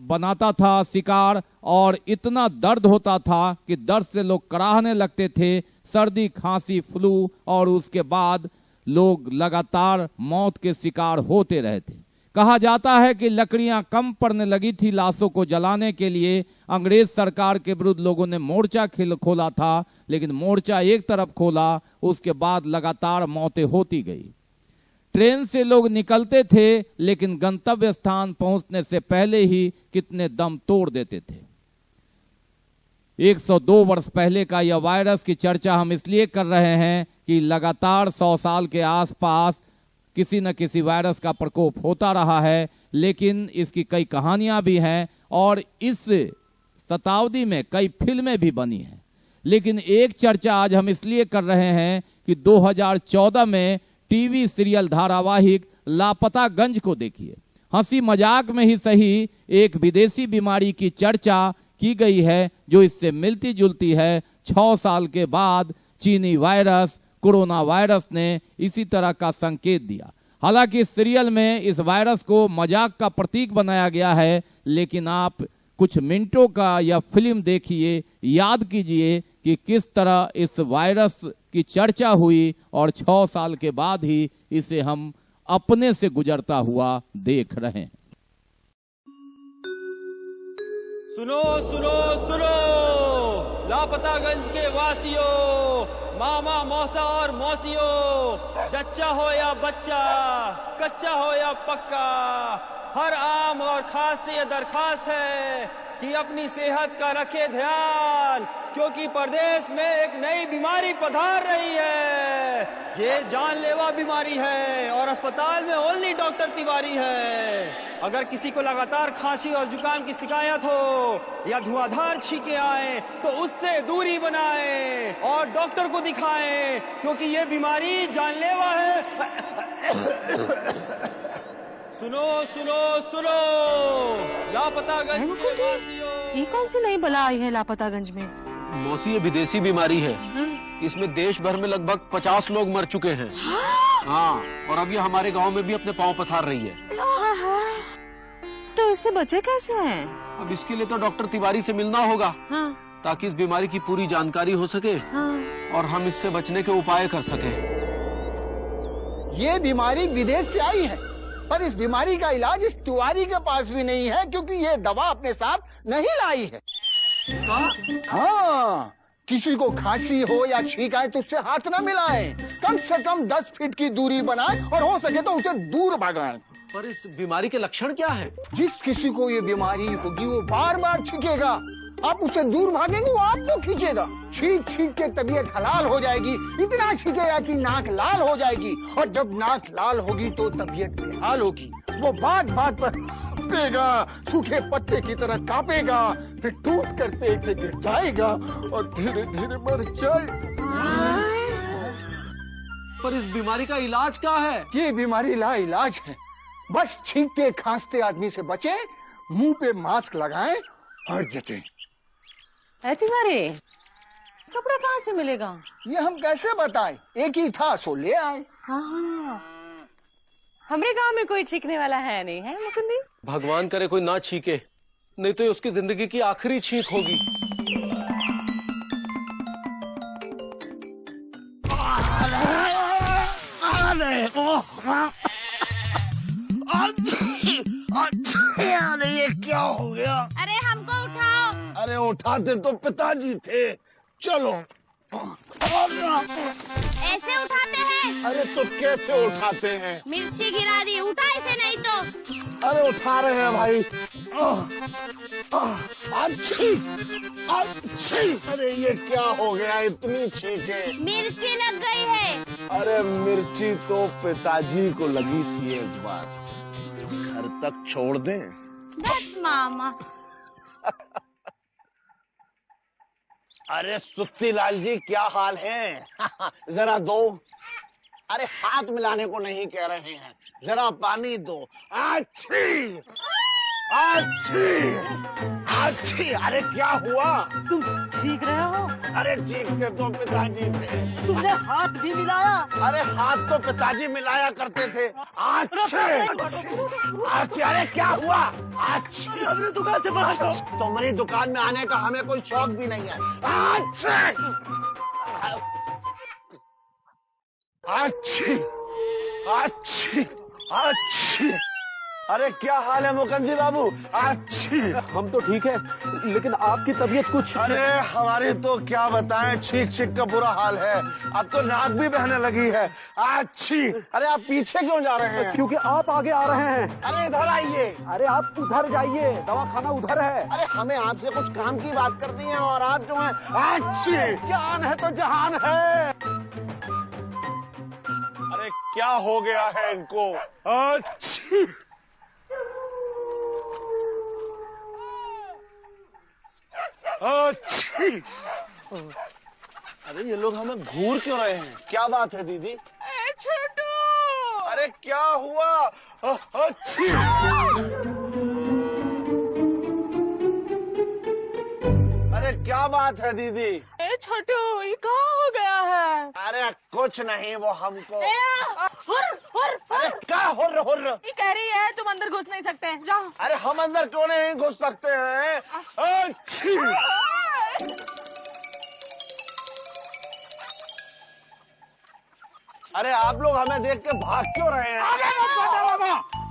बनाता था शिकार, और इतना दर्द होता था कि दर्द से लोग कराहने लगते थे। सर्दी, खांसी, फ्लू, और उसके बाद लोग लगातार मौत के शिकार होते रहे थे। कहा जाता है कि लकड़ियां कम पड़ने लगी थी लाशों को जलाने के लिए। अंग्रेज सरकार के विरुद्ध लोगों ने मोर्चा खोला था, लेकिन मोर्चा एक तरफ खोला, उसके बाद लगातार मौतें होती गई। ट्रेन से लोग निकलते थे, लेकिन गंतव्य स्थान पहुंचने से पहले ही कितने दम तोड़ देते थे। 102 वर्ष पहले का यह वायरस की चर्चा हम इसलिए कर रहे हैं कि लगातार 100 साल के आसपास किसी न किसी वायरस का प्रकोप होता रहा है, लेकिन इसकी कई कहानियां भी हैं और इस शताब्दी में कई फिल्में भी बनी हैं। लेकिन एक चर्चा आज हम इसलिए कर रहे हैं कि 2014 में टीवी सीरियल धारावाहिक लापतागंज को देखिए। हंसी मजाक में ही सही एक विदेशी बीमारी की चर्चा की गई है जो इससे मिलती जुलती है। 6 साल के बाद चीनी वायरस, कोरोना वायरस ने इसी तरह का संकेत दिया। हालांकि इस सीरियल में इस वायरस को मजाक का प्रतीक बनाया गया है, लेकिन आप कुछ मिनटों का यह फिल्म देखिए, याद कीजिए कि किस तरह इस वायरस की चर्चा हुई और 6 साल के बाद ही इसे हम अपने से गुजरता हुआ देख रहे हैं। सुनो सुनो सुनो, लापतागंज के वासियों, मामा मौसा और मौसियों, जच्चा हो या बच्चा, कच्चा हो या पक्का, हर आम और खास से यह दरखास्त है कि अपनी सेहत का रखे ध्यान, क्योंकि प्रदेश में एक नई बीमारी पधार रही है। ये जानलेवा बीमारी है और अस्पताल में ओनली डॉक्टर तिवारी है। अगर किसी को लगातार खांसी और जुकाम की शिकायत हो या धुआंधार छींके आए तो उससे दूरी बनाएं और डॉक्टर को दिखाएं, क्योंकि ये बीमारी जानलेवा है। सुनो सुनो सुनो, लापतागंज के वासियों। ये कौन सी नई बला आई है लापतागंज में? मौसी, ये विदेशी बीमारी है। इसमें देश भर में लगभग 50 लोग मर चुके हैं। हाँ, और अब ये हमारे गांव में भी अपने पांव पसार रही है। तो इससे बचे कैसे हैं? अब इसके लिए तो डॉक्टर तिवारी से मिलना होगा। हाँ। ताकि इस बीमारी की पूरी जानकारी हो सके। हाँ। और हम इससे बचने के उपाय कर सके। ये बीमारी विदेश से आई है, पर इस बीमारी का इलाज इस तिवारी के पास भी नहीं है, क्योंकि ये दवा अपने साथ नहीं लाई है। हाँ, किसी को खांसी हो या छींक आए तो उससे हाथ न मिलाएं, कम से कम 10 फीट की दूरी बनाएं और हो सके तो उसे दूर भगाएं। पर इस बीमारी के लक्षण क्या है? जिस किसी को ये बीमारी होगी वो बार बार छींकेगा, आप उससे दूर भागेंगे वो आपको खींचेगा। छींक छींक के तबीयत हलाल हो जाएगी, इतना छींकेगा कि नाक लाल हो जाएगी, और जब नाक लाल होगी तो तबीयत बेहाल होगी। वो बात बात पर कांपेगा, सूखे पत्ते की तरह कांपेगा, फिर टूट कर पेट से गिर जाएगा और धीरे धीरे मर जाएगा। पर इस बीमारी का इलाज क्या है? ये बीमारी ला इलाज है। बस छींकते खांसते आदमी से बचे, मुंह पे मास्क लगाएं और जचें। तिवारी, कपड़ा कहाँ से मिलेगा? ये हम कैसे बताएं? एक ही था सो ले आए। हाँ, हमारे गांव में कोई छींकने वाला है नहीं, है मुकुंदी? भगवान करे कोई ना छींके, नहीं तो उसकी जिंदगी की आखिरी छींक होगी। अरे ये क्या हो गया? अरे हमको उठाओ। अरे उठाते तो पिताजी थे। चलो। ऐसे उठाते हैं? अरे तो कैसे उठाते हैं? मिर्ची गिरा दी, उठा इसे नहीं तो। अरे उठा रहे हैं भाई। अच्छी अच्छी। अरे ये क्या हो गया, इतनी छींके? मिर्ची लग गई है। अरे मिर्ची तो पिताजी को लगी थी एक बार, घर तक छोड़ दें? बस मामा। अरे सुत्तीलाल जी, क्या हाल है? जरा दो। अरे हाथ मिलाने को नहीं कह रहे हैं, जरा पानी दो। अच्छी अच्छी अच्छी। अरे क्या हुआ? तुम ठीक रहे हो? अरे चीखते तो पिताजी थे। तुमने हाथ भी मिलाया? अरे हाथ तो पिताजी मिलाया करते थे। अच्छे अच्छे। अरे क्या हुआ? अच्छी। अपनी दुकान से बाहर जाओ। तुम्हारी दुकान में आने का हमें कोई शौक भी नहीं है। अच्छे अच्छी अच्छी अच्छी। अरे क्या हाल है मुकंदी बाबू? अच्छी। हम तो ठीक है, लेकिन आपकी तबीयत कुछ। अरे हमारी तो क्या बताएं, छींक छींक का बुरा हाल है। अब तो नाक भी बहने लगी है। अच्छी। अरे आप पीछे क्यों जा रहे हैं? क्योंकि आप आगे आ रहे हैं। अरे इधर आइए। अरे आप उधर जाइए, दवाखाना उधर है। अरे हमें आपसे कुछ काम की बात करनी है और आप जो है। अच्छी। जान है तो जहान है। अरे क्या हो गया है इनको? अच्छी अच्छी। अरे ये लोग हमें घूर क्यों रहे हैं? क्या बात है दीदी? छोटू। अरे क्या हुआ? अच्छी। अरे क्या बात है दीदी? छोटू, ये कहाँ हो गया है? अरे कुछ नहीं, वो हमको। अरे क्या हुर्र हुर्र? ये कह रही है तुम अंदर घुस नहीं सकते, जाओ। अरे हम अंदर क्यों नहीं घुस सकते हैं? अच्छी। अरे आप लोग हमें देख के भाग क्यों रहे हैं?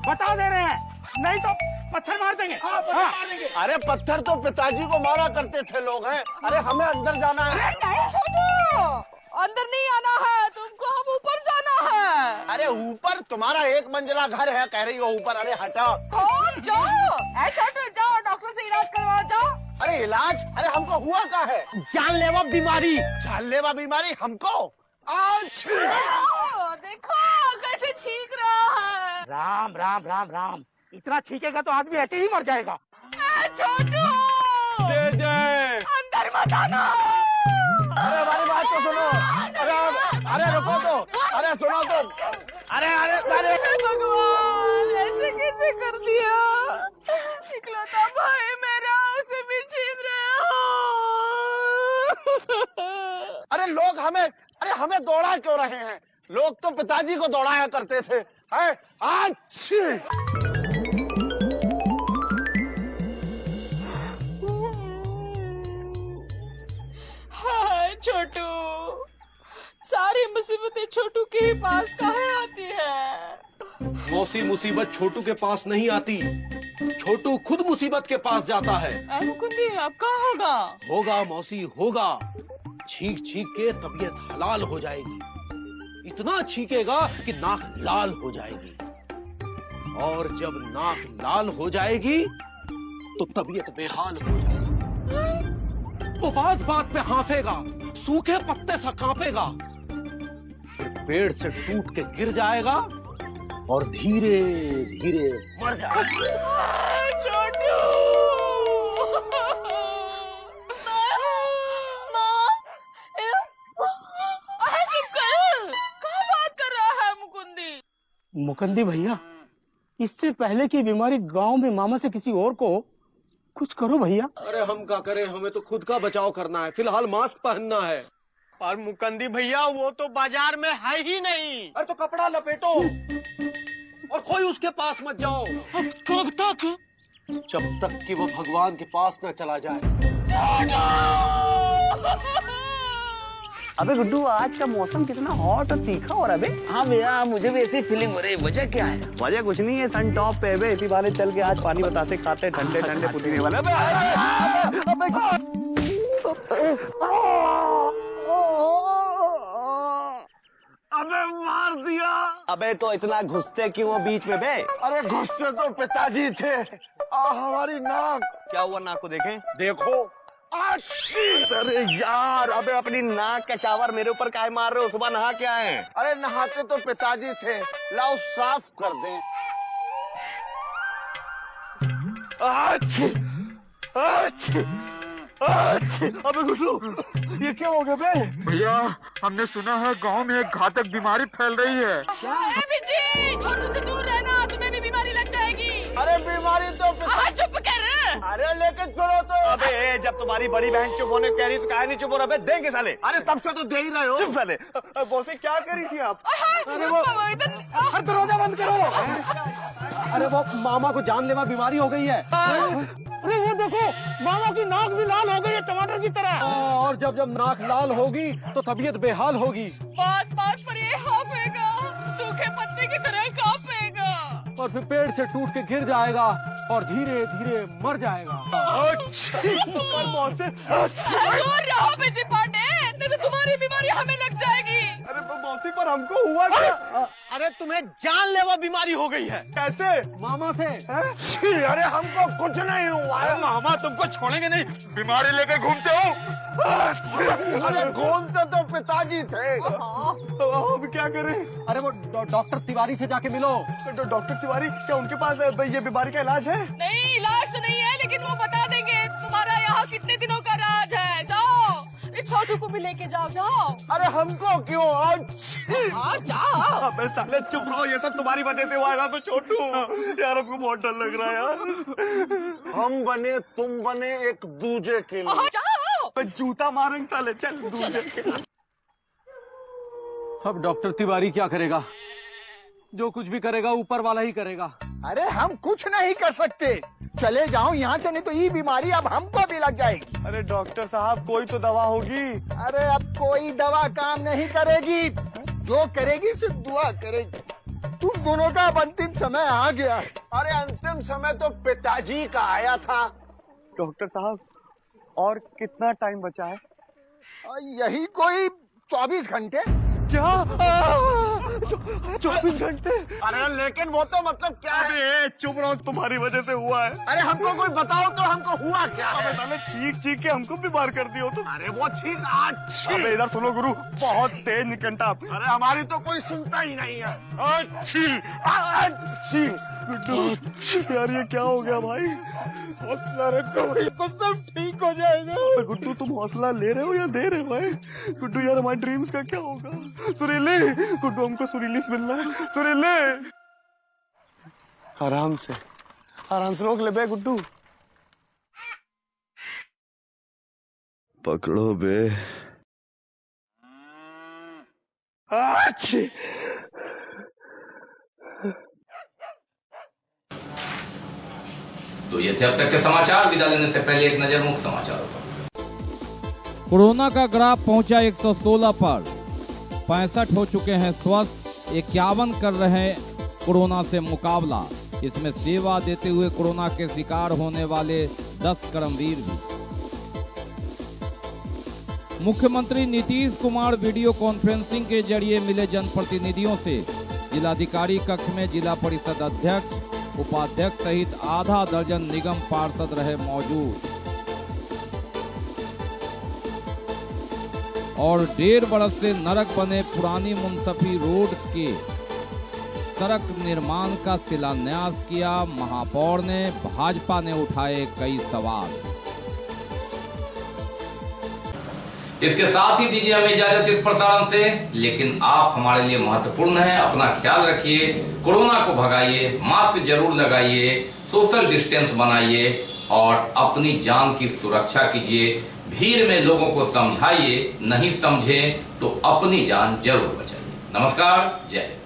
बता दे रहे हैं। नहीं तो पत्थर मार देंगे। पत्थर मार देंगे। अरे पत्थर तो पिताजी को मारा करते थे लोग हैं। अरे हमें अंदर जाना है। नहीं छोटू, अंदर नहीं आना है तुमको, हम ऊपर जाना है। अरे ऊपर तुम्हारा 1 मंजिला घर है, कह रही हो ऊपर। अरे हटाओ। कौन? जाओ छोटू, जाओ डॉक्टर से इलाज करवाओ, जाओ। अरे इलाज? अरे हमको हुआ क्या है? जानलेवा बीमारी। जानलेवा बीमारी हमको? आज देखो कैसे छींक रहा है। राम राम राम राम, इतना छींकेगा तो आदमी ऐसे ही मर जाएगा। छोटू दे दे, अंदर मत आना। अरे हमारी बात तो सुनो। अरे रुको तो, अरे सुनो तो। अरे भगवान, ऐसे कैसे कर दिया? इकलौता भाई मेरा, उसे भी छीन रहे हो। अरे लोग हमें दौड़ा क्यों रहे हैं? लोग तो पिताजी को दौड़ाया करते थे। है अच्छी। हाय छोटू, सारी मुसीबतें छोटू के ही पास कहाँ आती है? मौसी मुसीबत छोटू के पास नहीं आती, छोटू खुद मुसीबत के पास जाता है। मुकुंदी अब कहाँ होगा? होगा मौसी होगा, छींक छींक के तबीयत हलाल हो जाएगी। इतना छींकेगा कि नाक लाल हो जाएगी, और जब नाक लाल हो जाएगी तो तबीयत बेहाल हो जाएगी। वो बात बात पे हांफेगा, सूखे पत्ते सा कांपेगा, फिर पेड़ से टूट के गिर जाएगा और धीरे धीरे मर जाएगा। छोटू मुकुंदी भैया, इससे पहले की बीमारी गांव में मामा से किसी और को, कुछ करो भैया। अरे हम क्या करें, हमें तो खुद का बचाव करना है, फिलहाल मास्क पहनना है। और मुकंदी भैया वो तो बाजार में है ही नहीं। अरे तो कपड़ा लपेटो और कोई उसके पास मत जाओ। कब तक? जब तक कि वो भगवान के पास न चला जाए। अबे गुड्डू, आज का मौसम कितना हॉट और तीखा हो रहा है बे। हाँ भैया, मुझे भी ऐसी फीलिंग हो रही है। वजह क्या है? वजह कुछ नहीं है, सन टॉप पे बे, इसी बहाने चल के आज पानी बतासे खाते ठंडे ठंडे पुदीने वाले। अबे मार दिया। अबे तो इतना घुसते क्यों हो बीच में बे? अरे घुसते तो पिताजी थे। हमारी नाक। क्या हुआ, नाक को देखें? देखो। अरे यार, अबे अपनी नाक का शावर मेरे ऊपर काहे मार रहे हो? सुबह नहा के आए हैं। अरे नहाते तो पिताजी थे, लाओ साफ कर दें। अबे गुड्डू, ये क्या हो गया बे? भैया हमने सुना है गांव में एक घातक बीमारी फैल रही है। क्या? छोटू से दूर रहना, तुम्हें भी बीमारी लग जाएगी। अरे बीमारी तो चुप कर। अरे लेकिन सुनो तो। अबे जब तुम्हारी बड़ी बहन चुप होने कह रही तो काहे नहीं चुप हो रहा? देंगे साले। अरे तब से तो दे ही रहे हो। चुप साले। बॉसे क्या करी थी आप? अरे वो दरवाजा बंद करो। अरे वो मामा को जानलेवा बीमारी हो गई है। अरे वो देखो, मामा की नाक भी लाल हो गई है टमाटर की तरह। और जब जब नाक लाल होगी तो तबीयत बेहाल होगी। बात बात पर ये हाफेगा, सूखे पत्ते की तरह कांपेगा, और फिर पेड़ से टूट के गिर जाएगा और धीरे धीरे मर जाएगा। दूर रहो बेची पांडे, नहीं तो तुम्हारी बीमारी हमें लग जाएगी। अरे मौसी, पर हमको हुआ क्या? अरे तुम्हें जानलेवा बीमारी हो गई है। कैसे? मामा से। अरे हमको कुछ नहीं हुआ है। मामा तुमको छोड़ेंगे नहीं, बीमारी लेके घूमते हो। अरे घूमते तो पिताजी थे। अब क्या करें? अरे वो डॉक्टर तिवारी से जाके मिलो। डॉक्टर तिवारी, क्या उनके पास ये बीमारी का इलाज है? नहीं, इलाज तो नहीं है, लेकिन वो बता देंगे तुम्हारा यहाँ कितने दिनों का राज है। जाओ, इस छोटू को भी लेके जाओ। जाओ। अरे हमको क्यों? जाओ। अबे साले चुप रहो, ये सब तुम्हारी वजह से हुआ है तो छोटू। यार हमको बहुत डर लग रहा है यार। हम बने तुम बने एक दूजे के लिए। जाओ। जूता मारेंगे साले, चल दूजे के लिए। अब डॉक्टर तिवारी क्या करेगा? जो कुछ भी करेगा ऊपर वाला ही करेगा। अरे हम कुछ नहीं कर सकते, चले जाओ यहाँ से, नहीं तो ये बीमारी अब हमको भी लग जाएगी। अरे डॉक्टर साहब, कोई तो दवा होगी। अरे अब कोई दवा काम नहीं करेगी, जो करेगी सिर्फ दुआ करेगी। तुम दोनों का अब अंतिम समय आ गया है। अरे अंतिम समय तो पिताजी का आया था। डॉक्टर साहब और कितना टाइम बचा है? यही कोई 24 घंटे। क्या 24 घंटे? अरे लेकिन वो तो मतलब क्या है? चुप रहो, तुम्हारी वजह से हुआ है। अरे हमको कोई बताओ तो हमको हुआ क्या है? अबे चीख के हमको बीमार कर दियो तुम। अरे वो चीख अबे इधर सुनो गुरु, बहुत तेज निकंठा। अरे हमारी तो कोई सुनता ही नहीं है। अच्छी गुड्डू यार ये क्या हो गया भाई? हौसला रखो भाई, तो सब ठीक हो जाएगा। गुड्डू तुम हौसला ले रहे हो या दे रहे हो भाई? गुड्डू यार हमारे ड्रीम्स का क्या होगा? सुरीले गुड्डू हमको सुरीली से मिलना है। सुरीले आराम से रोक ले बे गुड्डू। पकड़ो बे। अच्छी तो ये थे अब तक के समाचार। विदा लेने से पहले एक नजर मुख्य समाचारों पर। कोरोना का ग्राफ पहुंचा 116 पर, 65 हो चुके हैं स्वस्थ, 51 कर रहे हैं कोरोना से मुकाबला। इसमें सेवा देते हुए कोरोना के शिकार होने वाले 10 कर्मवीर भी। मुख्यमंत्री नीतीश कुमार वीडियो कॉन्फ्रेंसिंग के जरिए मिले जनप्रतिनिधियों से। जिलाधिकारी कक्ष में जिला परिषद अध्यक्ष, उपाध्यक्ष सहित आधा दर्जन निगम पार्षद रहे मौजूद। और 1.5 बरस से नरक बने पुरानी मुंसफी रोड के सड़क निर्माण का शिलान्यास किया महापौर ने। भाजपा ने उठाए कई सवाल। इसके साथ ही दीजिए हमें इजाजत इस प्रसारण से, लेकिन आप हमारे लिए महत्वपूर्ण हैं। अपना ख्याल रखिए, कोरोना को भगाइए, मास्क जरूर लगाइए, सोशल डिस्टेंस बनाइए और अपनी जान की सुरक्षा कीजिए। भीड़ में लोगों को समझाइए, नहीं समझे तो अपनी जान जरूर बचाइए। नमस्कार, जय हिंद।